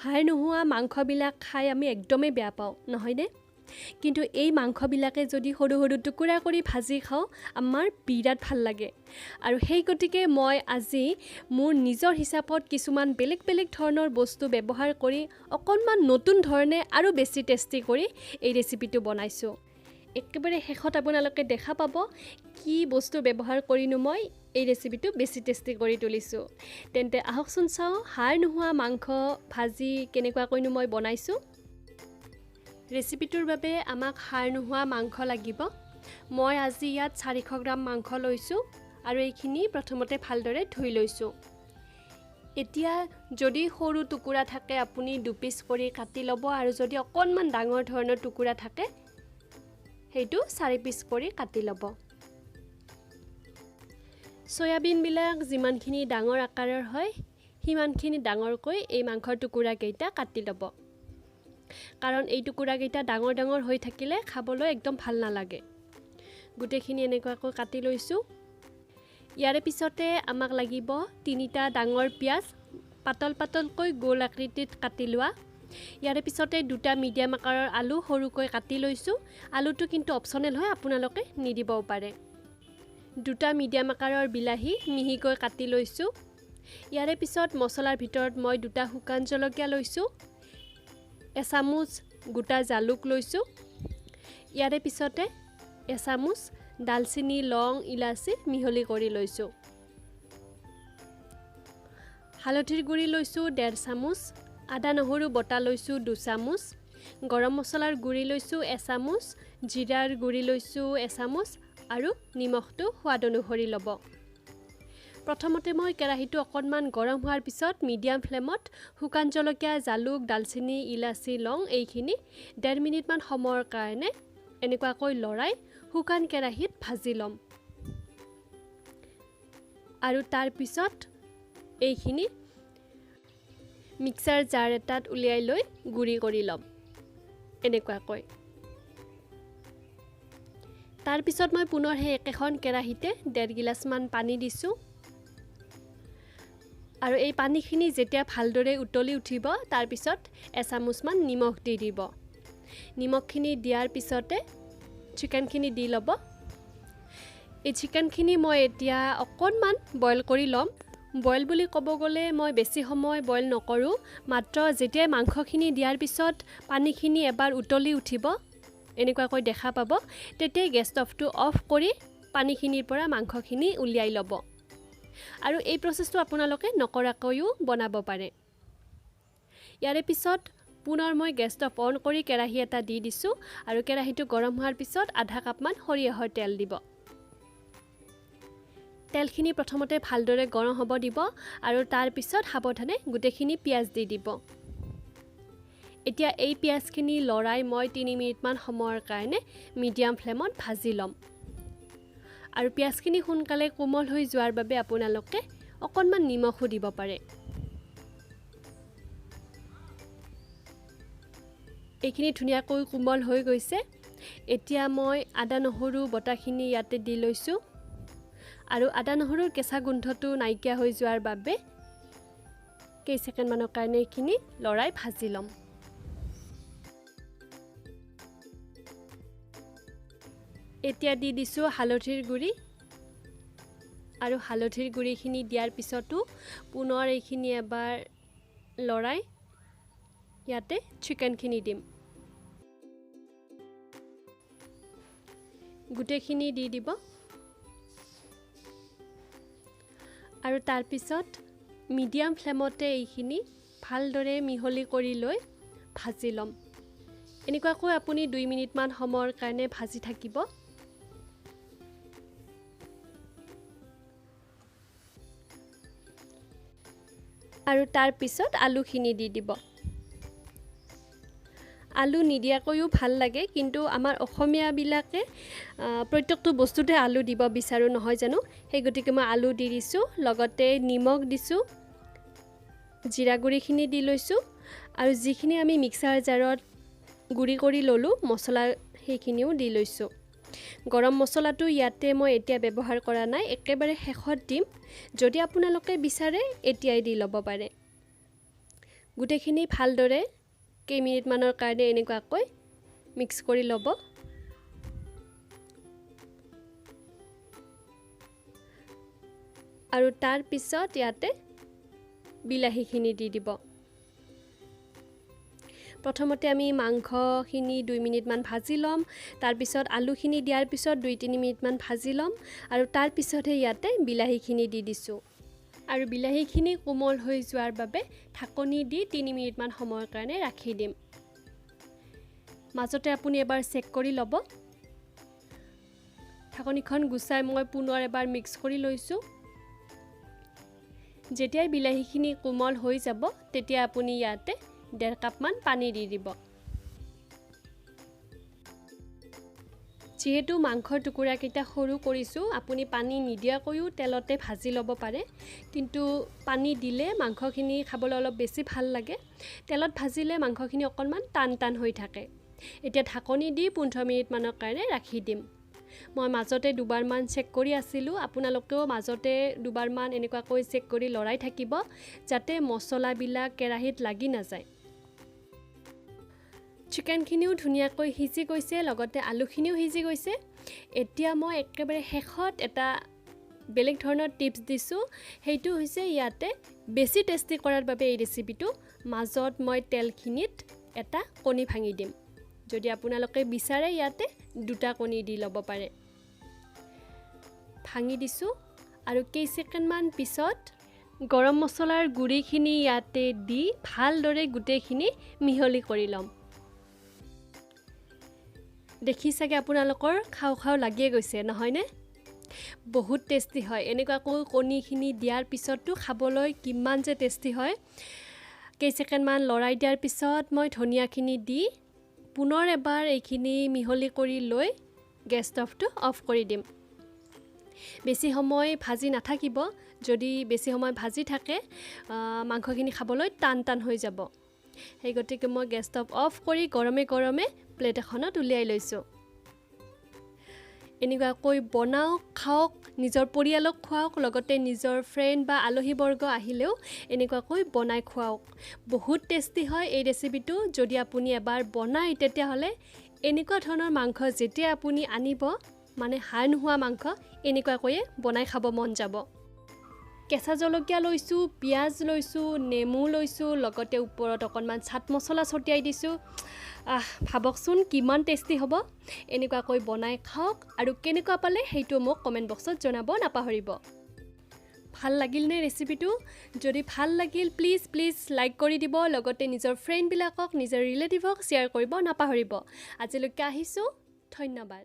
হাড় নোহোৱা মাংসবিলাক খাই আমি একদমেই বেয়া পাওঁ নহয়নে কিন্তু এই মাংসবিলাকে যদি সৰু সৰু টুকুৰা কৰি ভাজি খাওঁ আমাৰ বিৰাট ভাল লাগে আৰু সেই গতিকে মই আজি মোৰ নিজৰ হিচাপত কিছুমান বেলেগ বেলেগ ধৰণৰ বস্তু ব্যৱহাৰ কৰি অকণমান নতুন ধৰণে আৰু বেছি টেষ্টি কৰি এই ৰেচিপিটো বনাইছোঁ একেবাৰে শেষত আপোনালোকে দেখা পাব কি বস্তু ব্যৱহাৰ কৰিনো মই এই ৰেচিপিটো বেছি টেষ্টি কৰি তুলিছোঁ তেন্তে আহকচোন চাওঁ হাড় নোহোৱা মাংস ভাজি কেনেকুৱাকৈনো মই বনাইছোঁ ৰেচিপিটোৰ বাবে আমাক হাড় নোহোৱা মাংস লাগিব মই আজি ইয়াত 400 গ্ৰাম মাংস লৈছোঁ আৰু এইখিনি প্ৰথমতে ভালদৰে ধুই লৈছোঁ এতিয়া যদি সৰু টুকুৰা থাকে আপুনি 2 পিচ কৰি কাটি ল'ব আৰু যদি অকণমান ডাঙৰ ধৰণৰ টুকুৰা থাকে সেইটো 4 পিচ কৰি কাটি ল'ব সয়াবিনবিলাক যিমানখিনি ডাঙৰ আকাৰৰ হয় সিমানখিনি ডাঙৰকৈ এই মাংসৰ টুকুৰা কেইটা কাটি ল'ব কাৰণ এই টুকুৰা কেইটা ডাঙৰ ডাঙৰ হৈ থাকিলে খাবলৈ একদম ভাল নালাগে গুটেখিনি এনেকুৱাকৈ কাটি লৈছোঁ ইয়াৰে পিছতে আমাক লাগিব 3টা ডাঙৰ পিয়াজ পাতল পাতলকৈ গোল আকৃতিত কাটি লোৱা ইয়াৰে পিছতে 2টা মিডিয়াম আকাৰৰ আলু সৰুকৈ কাটি লৈছোঁ আলুটো কিন্তু অপচনেল হয় আপোনালোকে নিদিবও পাৰে 2টা মিডিয়াম আকাৰৰ বিলাহী মিহিকৈ কাটি লৈছোঁ ইয়াৰে পিছত মছলাৰ ভিতৰত মই 2টা শুকান জলকীয়া লৈছোঁ এচামুচ গোটা জালুক লৈছোঁ ইয়াৰে পিছতে এচামুচ দালচিনি লং ইলাচি মিহলি কৰি লৈছোঁ হালধিৰ গুড়ি লৈছোঁ 1.5 চামুচ আদা নহৰু বটা লৈছোঁ 2 চামুচ গৰম মছলাৰ গুড়ি লৈছোঁ 1 চামুচ জিৰাৰ গুড়ি লৈছোঁ 1 চামুচ আৰু নিমখটো সোৱাদ অনুসৰি ল'ব প্ৰথমতে মই কেৰাহীটো অকণমান গৰম হোৱাৰ পিছত মিডিয়াম ফ্লেমত শুকান জলকীয়া জালুক দালচিনি ইলাচি লং এইখিনি 1.5 মিনিটমান সময়ৰ কাৰণে এনেকুৱাকৈ লৰাই শুকান কেৰাহীত ভাজি ল'ম আৰু তাৰ পিছত এইখিনি মিক্সাৰ জাৰ এটাত উলিয়াই লৈ গুড়ি কৰি ল'ম এনেকুৱাকৈ তাৰ পিছত মই পুনৰ সেই একেখন কেৰাহীতে 1.5 গিলাচমান পানী দিছোঁ আৰু এই পানীখিনি যেতিয়া ভালদৰে উতলি উঠিব তাৰ পিছত এচামুচমান নিমখ দি দিব নিমখখিনি দিয়াৰ পিছতে চিকেনখিনি দি ল'ব এই চিকেনখিনি মই এতিয়া অকণমান বইল কৰি ল'ম বইল বুলি ক'ব গ'লে মই বেছি সময় বইল নকৰোঁ মাত্ৰ যেতিয়া মাংসখিনি দিয়াৰ পিছত পানীখিনি এবাৰ উতলি উঠিব এনেকুৱাকৈ দেখা পাব তেতিয়া গেছ ষ্টভটো অফ কৰি পানীখিনিৰ পৰা মাংসখিনি উলিয়াই ল'ব আৰু এই প্ৰচেছটো আপোনালোকে নকৰাকৈও বনাব পাৰে ইয়াৰে পিছত পুনৰ মই গেছ ষ্টভ অন কৰি কেৰাহী এটা দি দিছোঁ আৰু কেৰাহীটো গৰম হোৱাৰ পিছত আধা কাপমান সৰিয়হৰ তেল দিব তেলখিনি প্ৰথমতে ভালদৰে গৰম হ'ব দিব আৰু তাৰ পিছত সাৱধানে গোটেইখিনি পিয়াজ দি দিব এতিয়া এই পিয়াজখিনি লৰাই মই 3 মিনিটমান সময়ৰ কাৰণে মিডিয়াম ফ্লেমত ভাজি ল'ম আৰু পিয়াজখিনি সোনকালে কোমল হৈ যোৱাৰ বাবে আপোনালোকে অকণমান নিমখো দিব পাৰে এইখিনি ধুনীয়াকৈ কোমল হৈ গৈছে এতিয়া মই আদা নহৰু বটাখিনি ইয়াতে দি লৈছোঁ আৰু আদা নহৰুৰ কেঁচা গোন্ধটো নাইকিয়া হৈ যোৱাৰ বাবে কেইছেকেণ্ডমানৰ কাৰণে এইখিনি লৰাই ভাজি ল'ম এতিয়া দি দিছোঁ হালধিৰ গুড়ি আৰু হালধিৰ গুড়িখিনি দিয়াৰ পিছতো পুনৰ এইখিনি এবাৰ লৰাই ইয়াতে চিকেনখিনি দিম গোটেইখিনি দি দিব আৰু তাৰ পিছত মিডিয়াম ফ্লেমতে এইখিনি ভালদৰে মিহলি কৰি লৈ ভাজি ল'ম এনেকুৱাকৈ আপুনি 2 মিনিটমান সময়ৰ কাৰণে ভাজি থাকিব আৰু তাৰ পিছত আলুখিনি দি দিব আলু নিদিয়াকৈও ভাল লাগে কিন্তু আমাৰ অসমীয়াবিলাকে প্ৰত্যেকটো বস্তুতে আলু দিব বিচাৰো নহয় জানো সেই গতিকে মই আলু দি দিছোঁ লগতে নিমখ দিছোঁ জিৰা গুড়িখিনি দি লৈছোঁ আৰু যিখিনি আমি মিক্সাৰ জাৰত গুড়ি কৰি ললোঁ মছলা সেইখিনিও দি লৈছোঁ গৰম মছলাটো ইয়াতে মই এতিয়া ব্যৱহাৰ কৰা নাই একেবাৰে শেষত দিম যদি আপোনালোকে বিচাৰে এতিয়াই দি ল'ব পাৰে গোটেইখিনি ভালদৰে কেইমিনিটমানৰ কাৰণে এনেকুৱাকৈ মিক্স কৰি ল'ব। আৰু তাৰ পিছত ইয়াতে বিলাহীখিনি দি দিব। প্ৰথমতে আমি মাংসখিনি 2 মিনিটমান ভাজি ল'ম। তাৰ পিছত আলুখিনি দিয়াৰ পিছত 2-3 মিনিটমান ভাজি ল'ম আৰু তাৰ পিছতহে ইয়াতে বিলাহীখিনি দি দিছোঁ। আৰু বিলাহীখিনি কোমল হৈ যোৱাৰ বাবে ঢাকনি দি 3 মিনিটমান সময়ৰ কাৰণে ৰাখি দিম। মাজতে আপুনি এবাৰ চেক কৰি ল'ব। ঢাকনিখন গুচাই মই পুনৰ এবাৰ মিক্স কৰি লৈছোঁ। যেতিয়াই বিলাহীখিনি কোমল হৈ যাব তেতিয়া আপুনি ইয়াতে 1.5 কাপমান পানী দি দিব। যেহেতু মাংসৰ টুকুৰাকেইটা সৰু কৰিছোঁ, আপুনি পানী নিদিয়াকৈও তেলতে ভাজি ল'ব পাৰে, কিন্তু পানী দিলে মাংসখিনি খাবলৈ অলপ বেছি ভাল লাগে। তেলত ভাজিলে মাংসখিনি অকণমান টান টান হৈ থাকে। এতিয়া ঢাকনি দি 15 মিনিটমানৰ কাৰণে ৰাখি দিম। মই মাজতে দুবাৰমান চেক কৰি আছিলোঁ, আপোনালোকেও মাজতে দুবাৰমান এনেকুৱাকৈ চেক কৰি লৰাই থাকিব যাতে মছলাবিলাক কেৰাহীত লাগি নাযায়। চিকেনখিনিও ধুনীয়াকৈ সিজি গৈছে, লগতে আলুখিনিও সিজি গৈছে। এতিয়া মই একেবাৰে শেষত এটা বেলেগ ধৰণৰ টিপছ দিছোঁ, সেইটো হৈছে ইয়াতে বেছি টেষ্টি কৰাৰ বাবে এই ৰেচিপিটো মাজত মই তেলখিনিত এটা কণী ভাঙি দিম। যদি আপোনালোকে বিচাৰে ইয়াতে 2টা কণী দি ল'ব পাৰে। ভাঙি দিছোঁ আৰু কেইছেকেণ্ডমান পিছত গৰম মছলাৰ গুড়িখিনি ইয়াতে দি ভালদৰে গোটেইখিনি মিহলি কৰি ল'ম। দেখি চাগে আপোনালোকৰ খাওঁ খাওঁ লাগিয়ে গৈছে নহয়নে? বহুত টেষ্টি হয়। এনেকুৱাকৈ কণীখিনি দিয়াৰ পিছতো খাবলৈ কিমান যে টেষ্টি হয়। কেইছেকেণ্ডমান লৰাই দিয়াৰ পিছত মই ধনিয়াখিনি দি পুনৰ এবাৰ এইখিনি মিহলি কৰি লৈ গেছ ষ্টভটো অফ কৰি দিম। বেছি সময় ভাজি নাথাকিব, যদি বেছি সময় ভাজি থাকে মাংসখিনি খাবলৈ টান টান হৈ যাব। সেই গতিকে মই গেছ ষ্টভ অফ কৰি গৰমে গৰমে প্লেট এখনত উলিয়াই লৈছোঁ। এনেকুৱাকৈ বনাওক, খাওক, নিজৰ পৰিয়ালক খুৱাওক, লগতে নিজৰ ফ্ৰেণ্ড বা আলহীবৰ্গ আহিলেও এনেকুৱাকৈ বনাই খুৱাওক। বহুত টেষ্টি হয় এই ৰেচিপিটো। যদি আপুনি এবাৰ বনায় তেতিয়াহ'লে এনেকুৱা ধৰণৰ মাংস যেতিয়া আপুনি আনিব, মানে হাড় নোহোৱা মাংস এনেকুৱাকৈয়ে বনাই খাব মন যাব। কেঁচা জলকীয়া লৈছোঁ, পিঁয়াজ লৈছোঁ, নেমু লৈছোঁ, লগতে ওপৰত অকণমান চাট মছলা ছটিয়াই দিছোঁ। ভাবকচোন কিমান টেষ্টি হ'ব। এনেকুৱাকৈ বনাই খাওক আৰু কেনেকুৱা পালে সেইটো মোক কমেণ্ট বক্সত জনাব নাপাহৰিব। ভাল লাগিলনে ৰেচিপিটো? যদি ভাল লাগিল প্লিজ লাইক কৰি দিব, লগতে নিজৰ ফ্ৰেণ্ডবিলাকক, নিজৰ ৰিলেটিভক শ্বেয়াৰ কৰিব নাপাহৰিব। আজিলৈকে আহিছোঁ, ধন্যবাদ।